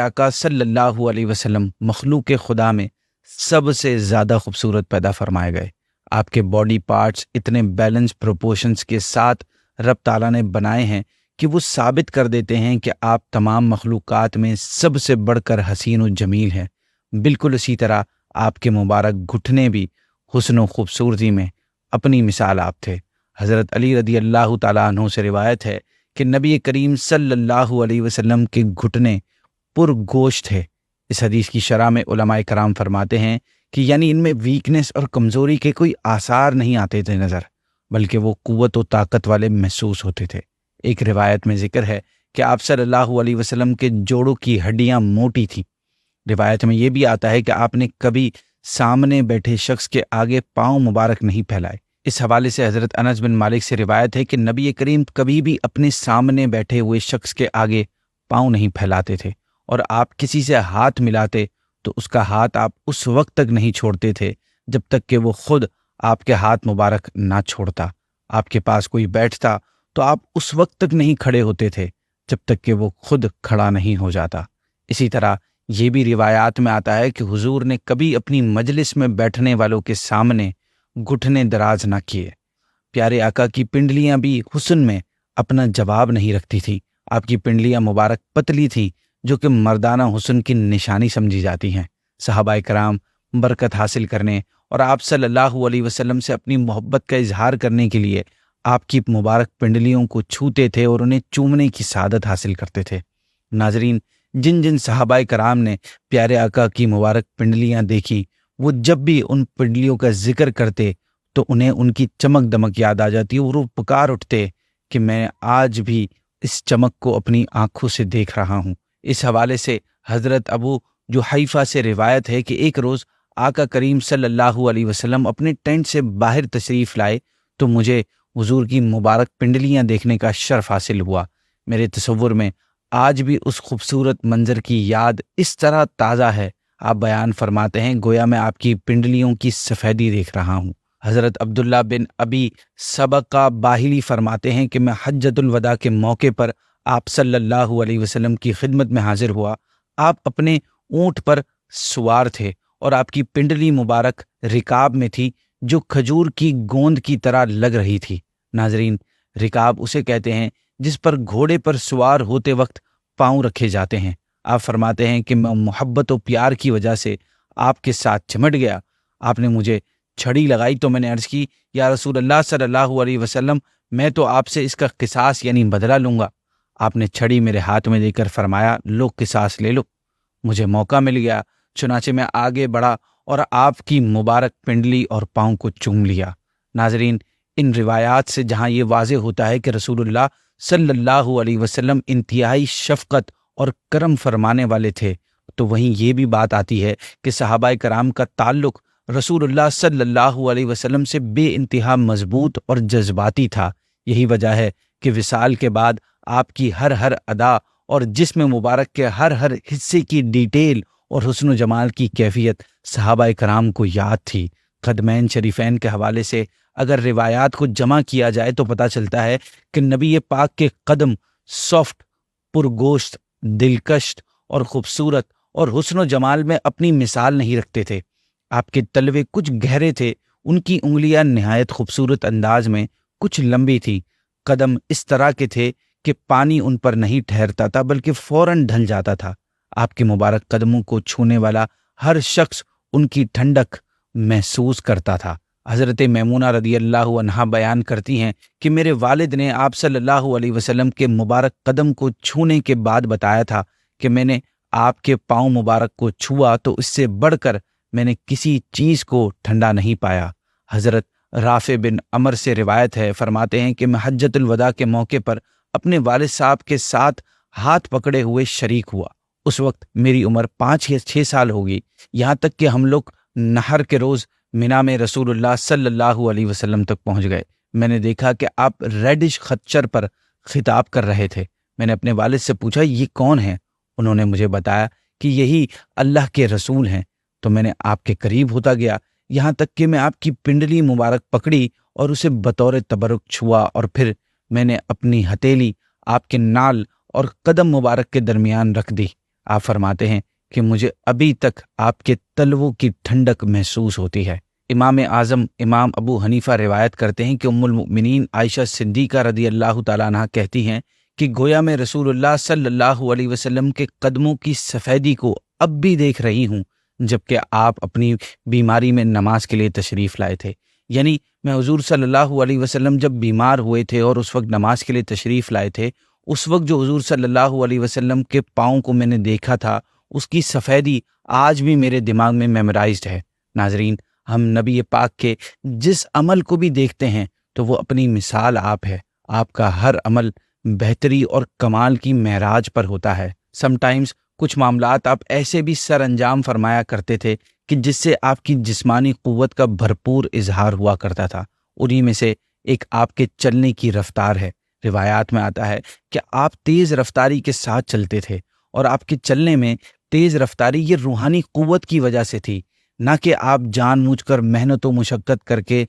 آقا صلی اللہ علیہ وسلم مخلوق خدا میں سب سے زیادہ خوبصورت پیدا فرمائے گئے۔ آپ کے باڈی پارٹس اتنے بیلنس پروپورشنز کے ساتھ رب تعالیٰ نے بنائے ہیں کہ وہ ثابت کر دیتے ہیں کہ آپ تمام مخلوقات میں سب سے بڑھ کر حسین و جمیل ہیں۔ بالکل اسی طرح آپ کے مبارک گھٹنے بھی حسن و خوبصورتی میں اپنی مثال آپ تھے۔ حضرت علی رضی اللہ تعالیٰ عنہ سے روایت ہے کہ نبی کریم صلی اللہ علیہ وسلم کے گھٹنے پر گوشت تھے۔ اس حدیث کی شرح میں علماء کرام فرماتے ہیں کہ یعنی ان میں ویکنس اور کمزوری کے کوئی آثار نہیں آتے تھے نظر، بلکہ وہ قوت و طاقت والے محسوس ہوتے تھے۔ ایک روایت میں ذکر ہے کہ آپ صلی اللہ علیہ وسلم کے جوڑوں کی ہڈیاں موٹی تھیں۔ روایت میں یہ بھی آتا ہے کہ آپ نے کبھی سامنے بیٹھے شخص کے آگے پاؤں مبارک نہیں پھیلائے۔ اس حوالے سے حضرت انس بن مالک سے روایت ہے کہ نبی کریم کبھی بھی اپنے سامنے بیٹھے ہوئے شخص کے آگے پاؤں نہیں پھیلاتے تھے، اور آپ کسی سے ہاتھ ملاتے تو اس کا ہاتھ آپ اس وقت تک نہیں چھوڑتے تھے جب تک کہ وہ خود آپ کے ہاتھ مبارک نہ چھوڑتا۔ آپ کے پاس کوئی بیٹھتا تو آپ اس وقت تک نہیں کھڑے ہوتے تھے جب تک کہ وہ خود کھڑا نہیں ہو جاتا۔ اسی طرح یہ بھی روایات میں آتا ہے کہ حضور نے کبھی اپنی مجلس میں بیٹھنے والوں کے سامنے گھٹنے دراز نہ کیے۔ پیارے آقا کی پنڈلیاں بھی حسن میں اپنا جواب نہیں رکھتی تھی۔ آپ کی پنڈلیاں مبارک پتلی تھیں، جو کہ مردانہ حسن کی نشانی سمجھی جاتی ہیں۔ صحابہ کرام برکت حاصل کرنے اور آپ صلی اللہ علیہ وسلم سے اپنی محبت کا اظہار کرنے کے لیے آپ کی مبارک پنڈلیوں کو چھوتے تھے اور انہیں چومنے کی سعادت حاصل کرتے تھے۔ ناظرین، جن جن صحابہ کرام نے پیارے آقا کی مبارک پنڈلیاں دیکھی، وہ جب بھی ان پنڈلیوں کا ذکر کرتے تو انہیں ان کی چمک دمک یاد آ جاتی اور وہ پکار اٹھتے کہ میں آج بھی اس چمک کو اپنی آنکھوں سے دیکھ رہا ہوں۔ اس حوالے سے حضرت ابو جحیفہ سے روایت ہے کہ ایک روز آقا کریم صلی اللہ علیہ وسلم اپنے ٹینٹ سے باہر تشریف لائے تو مجھے حضور کی مبارک پنڈلیاں دیکھنے کا شرف حاصل ہوا۔ میرے تصور میں آج بھی اس خوبصورت منظر کی یاد اس طرح تازہ ہے۔ آپ بیان فرماتے ہیں گویا میں آپ کی پنڈلیوں کی سفیدی دیکھ رہا ہوں۔ حضرت عبداللہ بن ابی سبقہ باہلی فرماتے ہیں کہ میں حجۃ الوداع کے موقع پر آپ صلی اللہ علیہ وسلم کی خدمت میں حاضر ہوا۔ آپ اپنے اونٹ پر سوار تھے اور آپ کی پنڈلی مبارک رکاب میں تھی جو کھجور کی گوند کی طرح لگ رہی تھی۔ ناظرین، رکاب اسے کہتے ہیں جس پر گھوڑے پر سوار ہوتے وقت پاؤں رکھے جاتے ہیں۔ آپ فرماتے ہیں کہ میں محبت و پیار کی وجہ سے آپ کے ساتھ چمٹ گیا۔ آپ نے مجھے چھڑی لگائی تو میں نے عرض کی، یا رسول اللہ صلی اللہ علیہ وسلم، میں تو آپ سے اس کا قصاص یعنی بدلہ لوں گا۔ آپ نے چھڑی میرے ہاتھ میں دے کر فرمایا، لو قصاص لے لو۔ مجھے موقع مل گیا، چنانچہ میں آگے بڑھا اور آپ کی مبارک پنڈلی اور پاؤں کو چوم لیا۔ ناظرین، ان روایات سے جہاں یہ واضح ہوتا ہے کہ رسول اللہ صلی اللہ علیہ وسلم انتہائی شفقت اور کرم فرمانے والے تھے، تو وہیں یہ بھی بات آتی ہے کہ صحابہ کرام کا تعلق رسول اللہ صلی اللہ علیہ وسلم سے بے انتہا مضبوط اور جذباتی تھا۔ یہی وجہ ہے کہ وصال کے بعد آپ کی ہر ادا اور جسم مبارک کے ہر حصے کی ڈیٹیل اور حسن و جمال کی کیفیت صحابہ کرام کو یاد تھی۔ قدمین شریفین کے حوالے سے اگر روایات کو جمع کیا جائے تو پتہ چلتا ہے کہ نبی پاک کے قدم سافٹ، پرگوشت، دلکش اور خوبصورت اور حسن و جمال میں اپنی مثال نہیں رکھتے تھے۔ آپ کے تلوے کچھ گہرے تھے، ان کی انگلیاں نہایت خوبصورت انداز میں کچھ لمبی تھی۔ قدم اس طرح کے تھے کہ پانی ان پر نہیں ٹھہرتا تھا بلکہ فوراً ڈھل جاتا تھا۔ آپ کے مبارک قدموں کو چھونے والا ہر شخص ان کی ٹھنڈک محسوس کرتا تھا۔ حضرت میمونہ رضی اللہ عنہا بیان کرتی ہیں کہ میرے والد نے آپ صلی اللہ علیہ وسلم کے مبارک قدم کو چھونے کے بعد بتایا تھا کہ میں نے آپ کے پاؤں مبارک کو چھوا تو اس سے بڑھ کر میں نے کسی چیز کو ٹھنڈا نہیں پایا۔ حضرت رافع بن عمر سے روایت ہے، فرماتے ہیں کہ میں حجۃ الوداع کے موقع پر اپنے والد صاحب کے ساتھ ہاتھ پکڑے ہوئے شریک ہوا۔ اس وقت میری عمر 5 یا 6 سال ہوگی، یہاں تک کہ ہم لوگ نہر کے روز مینا میں رسول اللہ صلی اللہ علیہ وسلم تک پہنچ گئے۔ میں نے دیکھا کہ آپ ریڈش خچر پر خطاب کر رہے تھے۔ میں نے اپنے والد سے پوچھا، یہ کون ہیں؟ انہوں نے مجھے بتایا کہ یہی اللہ کے رسول ہیں۔ تو میں نے آپ کے قریب ہوتا گیا، یہاں تک کہ میں آپ کی پنڈلی مبارک پکڑی اور اسے بطور تبرک چھوا، اور پھر میں نے اپنی ہتھیلی آپ کے نال اور قدم مبارک کے درمیان رکھ دی۔ آپ فرماتے ہیں کہ مجھے ابھی تک آپ کے تلووں کی ٹھنڈک محسوس ہوتی ہے۔ امام اعظم امام ابو حنیفہ روایت کرتے ہیں کہ ام المؤمنین عائشہ صدیقہ رضی اللہ تعالیٰ عنہا کہتی ہیں کہ گویا میں رسول اللہ صلی اللہ علیہ وسلم کے قدموں کی سفیدی کو اب بھی دیکھ رہی ہوں جبکہ آپ اپنی بیماری میں نماز کے لیے تشریف لائے تھے۔ یعنی میں حضور صلی اللہ علیہ وسلم جب بیمار ہوئے تھے اور اس وقت نماز کے لیے تشریف لائے تھے، اس وقت جو حضور صلی اللہ علیہ وسلم کے پاؤں کو میں نے دیکھا تھا، اس کی سفیدی آج بھی میرے دماغ میں میمورائزڈ ہے۔ ناظرین، ہم نبی پاک کے جس عمل کو بھی دیکھتے ہیں تو وہ اپنی مثال آپ ہے۔ آپ کا ہر عمل بہتری اور کمال کی معراج پر ہوتا ہے۔ سم ٹائمز کچھ معاملات آپ ایسے بھی سر انجام فرمایا کرتے تھے کہ جس سے آپ کی جسمانی قوت کا بھرپور اظہار ہوا کرتا تھا۔ انہی میں سے ایک آپ کے چلنے کی رفتار ہے۔ روایات میں آتا ہے کہ آپ تیز رفتاری کے ساتھ چلتے تھے، اور آپ کے چلنے میں تیز رفتاری یہ روحانی قوت کی وجہ سے تھی، نہ کہ آپ جان بوجھ کر محنت و مشقت کر کے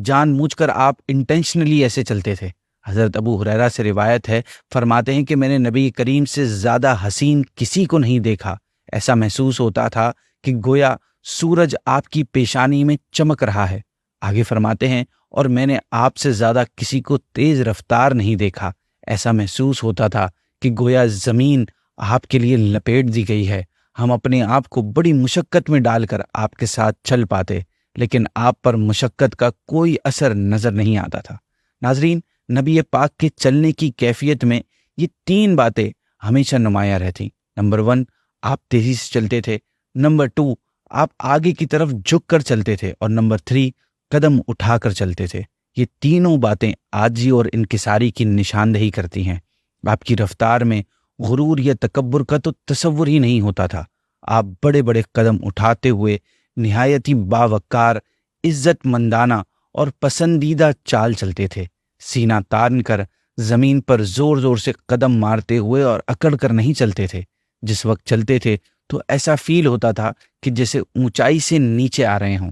جان بوجھ کر آپ انٹینشنلی ایسے چلتے تھے۔ حضرت ابو ہریرہ سے روایت ہے، فرماتے ہیں کہ میں نے نبی کریم سے زیادہ حسین کسی کو نہیں دیکھا۔ ایسا محسوس ہوتا تھا کہ گویا سورج آپ کی پیشانی میں چمک رہا ہے۔ آگے فرماتے ہیں، اور میں نے آپ سے زیادہ کسی کو تیز رفتار نہیں دیکھا۔ ایسا محسوس ہوتا تھا کہ گویا زمین آپ کے لیے لپیٹ دی گئی ہے۔ ہم اپنے آپ کو بڑی مشقت میں ڈال کر آپ کے ساتھ چل پاتے، لیکن آپ پر مشقت کا کوئی اثر نظر نہیں آتا تھا۔ ناظرین، نبی پاک کے چلنے کی کیفیت میں یہ 3 باتیں ہمیشہ نمایاں رہتی۔ نمبر 1، آپ تیزی سے چلتے تھے۔ نمبر 2، آپ آگے کی طرف جھک کر چلتے تھے۔ اور نمبر 3، قدم اٹھا کر چلتے تھے۔ یہ تینوں باتیں عاجزی اور انکساری کی نشاندہی کرتی ہیں۔ آپ کی رفتار میں غرور یا تکبر کا تو تصور ہی نہیں ہوتا تھا۔ آپ بڑے بڑے قدم اٹھاتے ہوئے نہایت ہی باوقار، عزت مندانہ اور پسندیدہ چال چلتے تھے۔ سینہ تان کر زمین پر زور زور سے قدم مارتے ہوئے اور اکڑ کر نہیں چلتے تھے۔ جس وقت چلتے تھے تو ایسا فیل ہوتا تھا کہ جیسے اونچائی سے نیچے آ رہے ہوں۔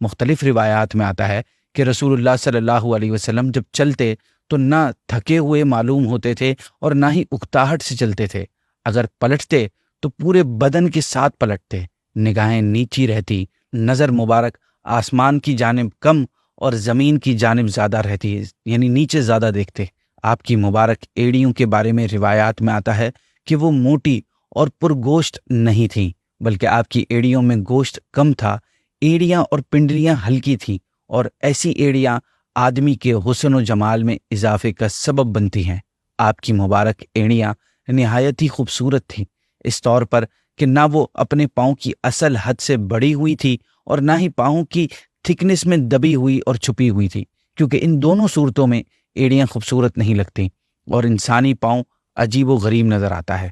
مختلف روایات میں آتا ہے کہ رسول اللہ صلی اللہ علیہ وسلم جب چلتے تو نہ تھکے ہوئے معلوم ہوتے تھے اور نہ ہی اکتاہٹ سے چلتے تھے۔ اگر پلٹتے تو پورے بدن کے ساتھ پلٹتے، نگاہیں نیچی رہتی، نظر مبارک آسمان کی جانب کم اور زمین کی جانب زیادہ رہتی، یعنی نیچے زیادہ دیکھتے۔ آپ کی مبارک ایڑیوں کے بارے میں روایات میں آتا ہے کہ وہ موٹی اور پرگوشت نہیں تھیں، بلکہ آپ کی ایڑیوں میں گوشت کم تھا۔ ایڑیاں اور پنڈلیاں ہلکی تھیں، اور ایسی ایڑیاں آدمی کے حسن و جمال میں اضافے کا سبب بنتی ہیں۔ آپ کی مبارک ایڑیاں نہایت ہی خوبصورت تھیں، اس طور پر کہ نہ وہ اپنے پاؤں کی اصل حد سے بڑی ہوئی تھی اور نہ ہی پاؤں کی تھکنس میں دبی ہوئی اور چھپی ہوئی تھی، کیونکہ ان دونوں صورتوں میں ایڑیاں خوبصورت نہیں لگتیں اور انسانی پاؤں عجیب و غریب نظر آتا ہے۔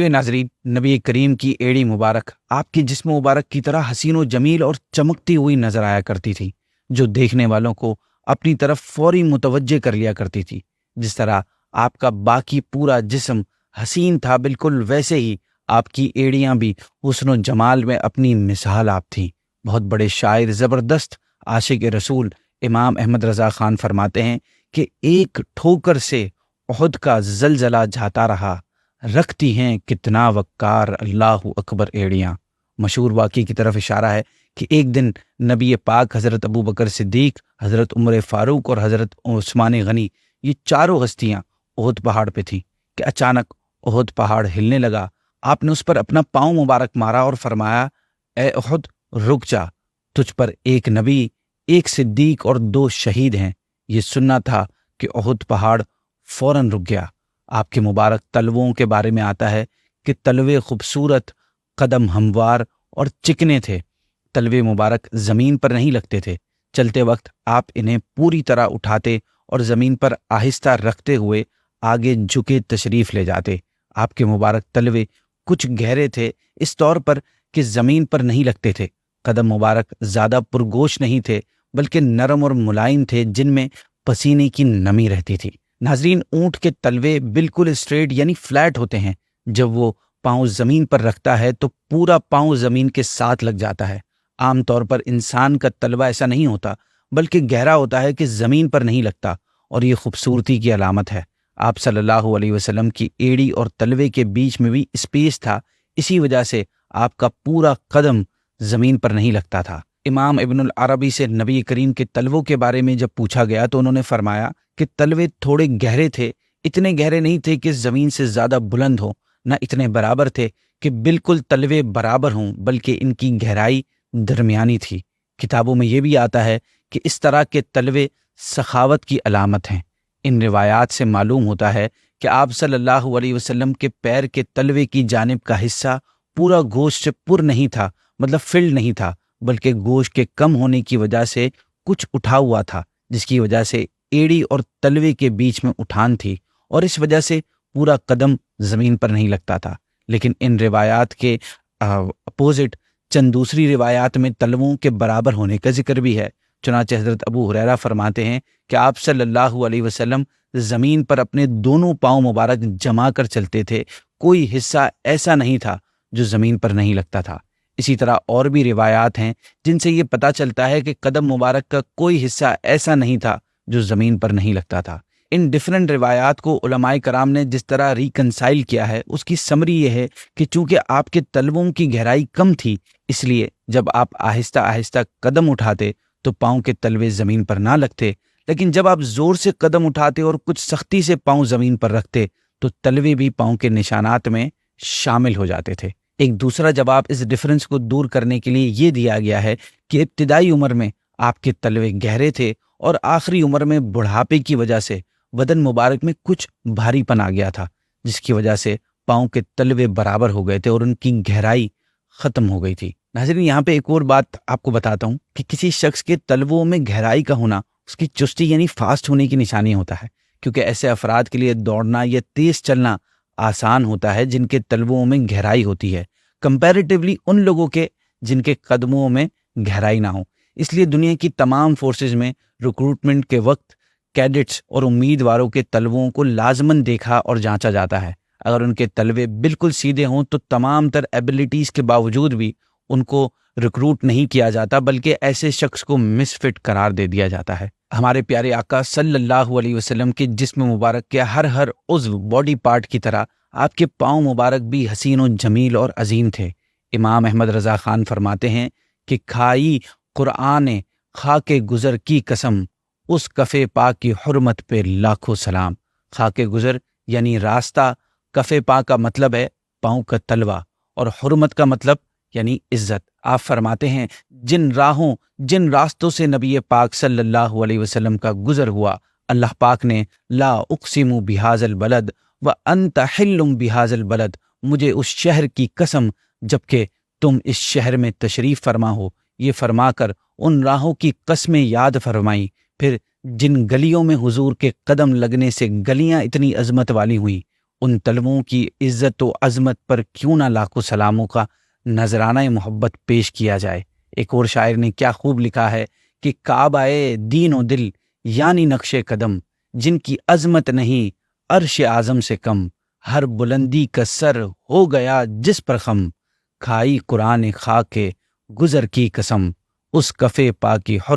ناظرین، نبی کریم کی ایڑی مبارک آپ کے جسم مبارک کی طرح حسین و جمیل اور چمکتی ہوئی نظر آیا کرتی تھی، جو دیکھنے والوں کو اپنی طرف فوری متوجہ کر لیا کرتی تھی۔ جس طرح آپ کا باقی پورا جسم حسین تھا، بالکل ویسے ہی آپ کی ایڑیاں بھی حسن و جمال میں اپنی مثال آپ تھیں۔ بہت بڑے شاعر، زبردست عاشق رسول امام احمد رضا خان فرماتے ہیں کہ ایک ٹھوکر سے احد کا زلزلہ جاتا رہا، رکھتی ہیں کتنا وقار اللہ اکبر ایڑیاں۔ مشہور واقعے کی طرف اشارہ ہے کہ ایک دن نبی پاک، حضرت ابو بکر صدیق، حضرت عمر فاروق اور حضرت عثمان غنی، یہ چاروں ہستیاں احد پہاڑ پہ تھیں کہ اچانک احد پہاڑ ہلنے لگا۔ آپ نے اس پر اپنا پاؤں مبارک مارا اور فرمایا، اے احد رک جا، تجھ پر ایک نبی، ایک صدیق اور 2 شہید ہیں۔ یہ سننا تھا کہ احد پہاڑ فوراً رک گیا۔ آپ کے مبارک تلووں کے بارے میں آتا ہے کہ تلوے خوبصورت، قدم ہموار اور چکنے تھے۔ تلوے مبارک زمین پر نہیں لگتے تھے، چلتے وقت آپ انہیں پوری طرح اٹھاتے اور زمین پر آہستہ رکھتے ہوئے آگے جھکے تشریف لے جاتے۔ آپ کے مبارک تلوے کچھ گہرے تھے، اس طور پر کہ زمین پر نہیں لگتے تھے۔ قدم مبارک زیادہ پرگوش نہیں تھے، بلکہ نرم اور ملائم تھے، جن میں پسینے کی نمی رہتی تھی۔ ناظرین، اونٹ کے تلوے بالکل اسٹریٹ یعنی فلیٹ ہوتے ہیں۔ جب وہ پاؤں زمین پر رکھتا ہے تو پورا پاؤں زمین کے ساتھ لگ جاتا ہے۔ عام طور پر انسان کا تلوا ایسا نہیں ہوتا، بلکہ گہرا ہوتا ہے کہ زمین پر نہیں لگتا، اور یہ خوبصورتی کی علامت ہے۔ آپ صلی اللہ علیہ وسلم کی ایڑی اور تلوے کے بیچ میں بھی اسپیس تھا، اسی وجہ سے آپ کا پورا قدم زمین پر نہیں لگتا تھا۔ امام ابن العربی سے نبی کریم کے تلووں کے بارے میں جب پوچھا گیا تو انہوں نے فرمایا کہ تلوے تھوڑے گہرے تھے، اتنے گہرے نہیں تھے کہ زمین سے زیادہ بلند ہوں، نہ اتنے برابر تھے کہ بالکل تلوے برابر ہوں، بلکہ ان کی گہرائی درمیانی تھی۔ کتابوں میں یہ بھی آتا ہے کہ اس طرح کے تلوے سخاوت کی علامت ہیں۔ ان روایات سے معلوم ہوتا ہے کہ آپ صلی اللہ علیہ وسلم کے پیر کے تلوے کی جانب کا حصہ پورا گوشت سے پر نہیں تھا، مطلب فلڈ نہیں تھا، بلکہ گوشت کے کم ہونے کی وجہ سے کچھ اٹھا ہوا تھا، جس کی وجہ سے ایڑی اور تلوے کے بیچ میں اٹھان تھی، اور اس وجہ سے پورا قدم زمین پر نہیں لگتا تھا۔ لیکن ان روایات کے اپوزٹ چند دوسری روایات میں تلووں کے برابر ہونے کا ذکر بھی ہے۔ چنانچہ حضرت ابو ہریرہ فرماتے ہیں کہ آپ صلی اللہ علیہ وسلم زمین پر اپنے دونوں پاؤں مبارک جما کر چلتے تھے، کوئی حصہ ایسا نہیں تھا جو زمین پر نہیں لگتا تھا۔ اسی طرح اور بھی روایات ہیں جن سے یہ پتہ چلتا ہے کہ قدم مبارک کا کوئی حصہ ایسا نہیں تھا جو زمین پر نہیں لگتا تھا۔ ان ڈیفرنٹ روایات کو علماء کرام نے جس طرح ریکنسائل کیا ہے، اس کی سمری یہ ہے کہ چونکہ آپ کے تلووں کی گہرائی کم تھی، اس لیے جب آپ آہستہ آہستہ قدم اٹھاتے تو پاؤں کے تلوے زمین پر نہ لگتے، لیکن جب آپ زور سے قدم اٹھاتے اور کچھ سختی سے پاؤں زمین پر رکھتے تو تلوے بھی پاؤں کے نشانات میں شامل ہو جاتے تھے۔ ایک دوسرا جواب اس ڈفرنس کو دور کرنے کے لیے یہ دیا گیا ہے کہ ابتدائی عمر میں آپ کے تلوے گہرے تھے اور آخری عمر میں بڑھاپے کی وجہ سے بدن مبارک میں کچھ بھاری پن آ گیا تھا، جس کی وجہ سے پاؤں کے تلوے برابر ہو گئے تھے اور ان کی گہرائی ختم ہو گئی تھی۔ ناظرین، یہاں پہ ایک اور بات آپ کو بتاتا ہوں کہ کسی شخص کے تلووں میں گہرائی کا ہونا اس کی چستی یعنی فاسٹ ہونے کی نشانی ہوتا ہے، کیونکہ ایسے افراد کے لیے دوڑنا یا تیز چلنا آسان ہوتا ہے جن کے تلووں میں گہرائی ہوتی ہے، کمپیریٹیولی ان لوگوں کے جن کے قدموں میں گہرائی نہ ہو۔ اس لیے دنیا کی تمام فورسز میں ریکروٹمنٹ کے وقت کیڈٹس اور امیدواروں کے تلووں کو لازماً دیکھا اور جانچا جاتا ہے۔ اگر ان کے تلوے بالکل سیدھے ہوں تو تمام تر ایبلٹیز کے باوجود بھی ان کو ریکروٹ نہیں کیا جاتا، بلکہ ایسے شخص کو مس فٹ قرار دے دیا جاتا ہے۔ ہمارے پیارے آقا صلی اللہ علیہ وسلم کے جسم مبارک کے ہر عضو باڈی پارٹ کی طرح آپ کے پاؤں مبارک بھی حسین و جمیل اور عظیم تھے۔ امام احمد رضا خان فرماتے ہیں کہ کھائی قرآن خاک گزر کی قسم، اس کفے پاک کی حرمت پہ لاکھوں سلام۔ خاک گزر یعنی راستہ، کفے پاک کا مطلب ہے پاؤں کا تلوا، اور حرمت کا مطلب یعنی عزت۔ آپ فرماتے ہیں جن جن راستوں سے نبی پاک صلی اللہ علیہ وسلم کا گزر ہوا، اللہ پاک نے لا اقسم بہذا البلد وانت حل بہذا البلد، مجھے اس شہر کی قسم جبکہ تم اس شہر میں تشریف فرما ہو، یہ فرما کر ان راہوں کی قسمیں یاد فرمائیں۔ پھر جن گلیوں میں حضور کے قدم لگنے سے گلیاں اتنی عظمت والی ہوئیں، ان تلووں کی عزت و عظمت پر کیوں نہ لاکھوں سلاموں کا نذرانہ محبت پیش کیا جائے۔ ایک اور شاعر نے کیا خوب لکھا ہے کہ کعبہ دین و دل یعنی نقش قدم، جن کی عظمت نہیں عرش اعظم سے کم، ہر بلندی کا سر ہو گیا جس پر خم، کھائی قرآن خاک گزر کی قسم، اس کفے پاکی